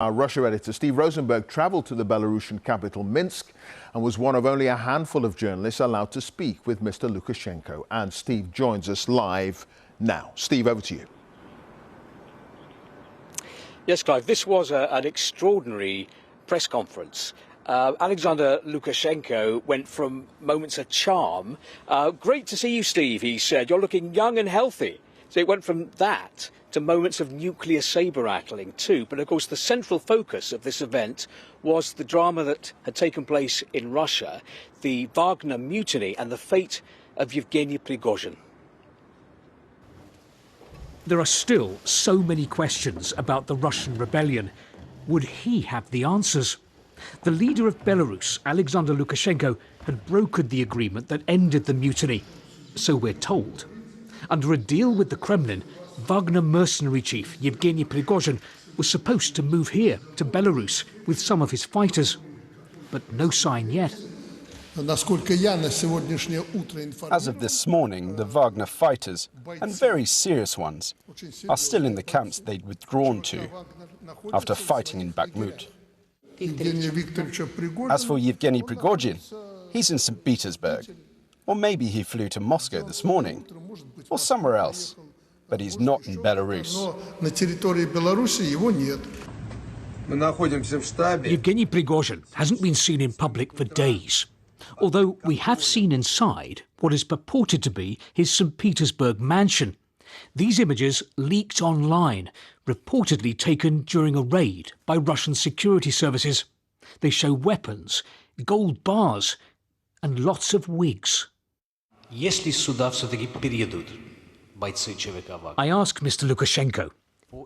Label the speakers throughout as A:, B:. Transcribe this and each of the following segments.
A: Our Russia editor Steve Rosenberg travelled to the Belarusian capital Minsk and was one of only a handful of journalists allowed to speak with Mr. Lukashenko. And Steve joins us live now. Steve, over to you.
B: Yes, Clive, this was an extraordinary press conference. Alexander Lukashenko went from moments of charm. Great to see you, Steve, he said. You're looking young and healthy. So it went from that to moments of nuclear saber-rattling too. But of course the central focus of this event was the drama that had taken place in Russia, the Wagner mutiny and the fate of Yevgeny Prigozhin.
C: There are still so many questions about the Russian rebellion. Would he have the answers? The leader of Belarus, Alexander Lukashenko, had brokered the agreement that ended the mutiny. So we're told. Under a deal with the Kremlin, Wagner mercenary chief Yevgeny Prigozhin was supposed to move here, to Belarus, with some of his fighters. But no sign yet.
D: As of this morning, the Wagner fighters, and very serious ones, are still in the camps they'd withdrawn to after fighting in Bakhmut. As for Yevgeny Prigozhin, he's in St. Petersburg. Or maybe he flew to Moscow this morning, or somewhere else. But he's not in Belarus.
C: Yevgeny Prigozhin hasn't been seen in public for days, although we have seen inside what is purported to be his St. Petersburg mansion. These images leaked online, reportedly taken during a raid by Russian security services. They show weapons, gold bars, and lots of wigs. I asked Mr. Lukashenko,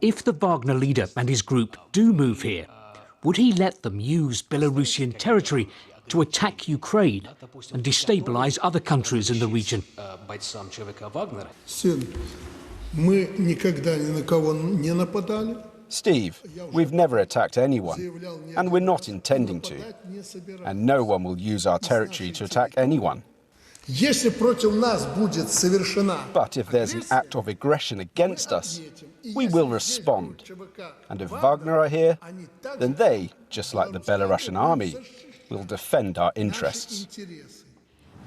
C: if the Wagner leader and his group do move here, would he let them use Belarusian territory to attack Ukraine and destabilize other countries in the region?
D: Steve, we've never attacked anyone, and we're not intending to. And no one will use our territory to attack anyone. But if there's an act of aggression against us, we will respond. And if Wagner are here, then they, just like the Belarusian army, will defend our interests.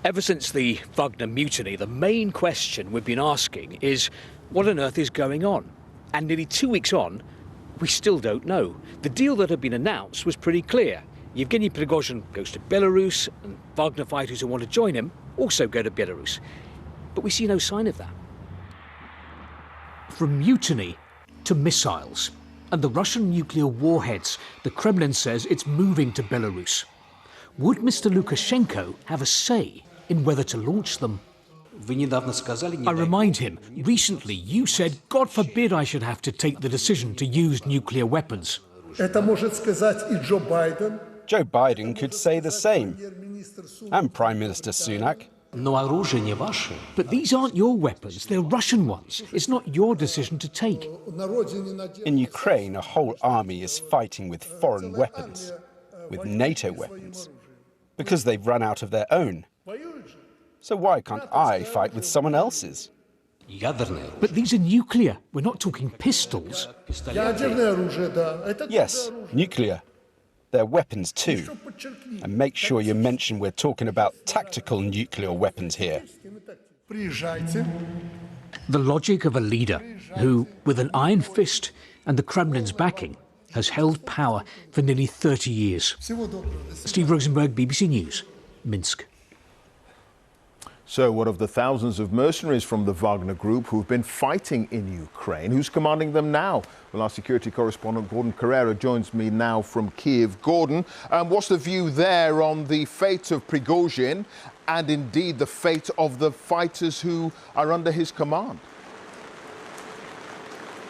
B: Ever since the Wagner mutiny, the main question we've been asking is, what on earth is going on? And nearly 2 weeks on, we still don't know. The deal that had been announced was pretty clear. Yevgeny Prigozhin goes to Belarus, and Wagner fighters who want to join him also go to Belarus. But we see no sign of that.
C: From mutiny to missiles and the Russian nuclear warheads, the Kremlin says it's moving to Belarus. Would Mr. Lukashenko have a say in whether to launch them? I remind him, recently you said, God forbid I should have to take the decision to use nuclear weapons.
D: Joe Biden could say the same, and Prime Minister Sunak.
C: But these aren't your weapons, they're Russian ones. It's not your decision to take.
D: In Ukraine, a whole army is fighting with foreign weapons, with NATO weapons, because they've run out of their own. So why can't I fight with someone else's?
C: But these are nuclear. We're not talking pistols.
D: Yes, nuclear. They're weapons too. And make sure you mention we're talking about tactical nuclear weapons here.
C: The logic of a leader who, with an iron fist and the Kremlin's backing, has held power for nearly 30 years. Steve Rosenberg, BBC News, Minsk.
A: So what of the thousands of mercenaries from the Wagner group who've been fighting in Ukraine? Who's commanding them now? Well, our security correspondent Gordon Carrera joins me now from Kiev. Gordon, what's the view there on the fate of Prigozhin and indeed the fate of the fighters who are under his command?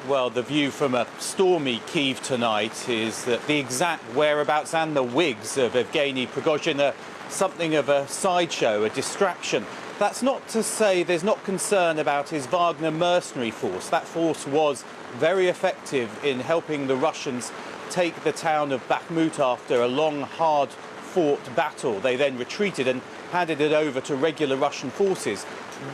E: Well, the view from a stormy Kyiv tonight is that the exact whereabouts and the wigs of Yevgeny Prigozhin are something of a sideshow, a distraction. That's not to say there's not concern about his Wagner mercenary force. That force was very effective in helping the Russians take the town of Bakhmut after a long, hard-fought battle. They then retreated and handed it over to regular Russian forces.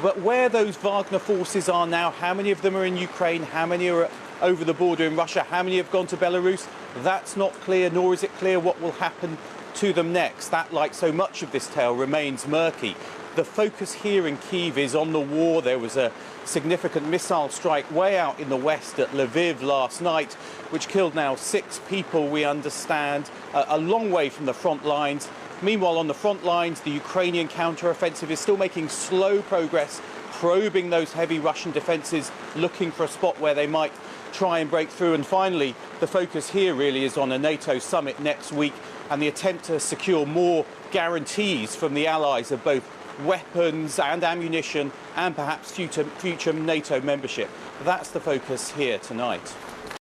E: But where those Wagner forces are now, how many of them are in Ukraine, how many are over the border in Russia, how many have gone to Belarus, That's not clear, nor is it clear what will happen to them next. That, like so much of this tale, remains murky. The focus here in Kyiv is on the war. There was a significant missile strike way out in the west at Lviv last night, which killed now 6 people, we understand, a long way from the front lines. Meanwhile, on the front lines, the Ukrainian counter-offensive is still making slow progress, probing those heavy Russian defences, looking for a spot where they might try and break through. And finally, the focus here really is on a NATO summit next week and the attempt to secure more guarantees from the allies of both weapons and ammunition and perhaps future NATO membership. That's the focus here tonight.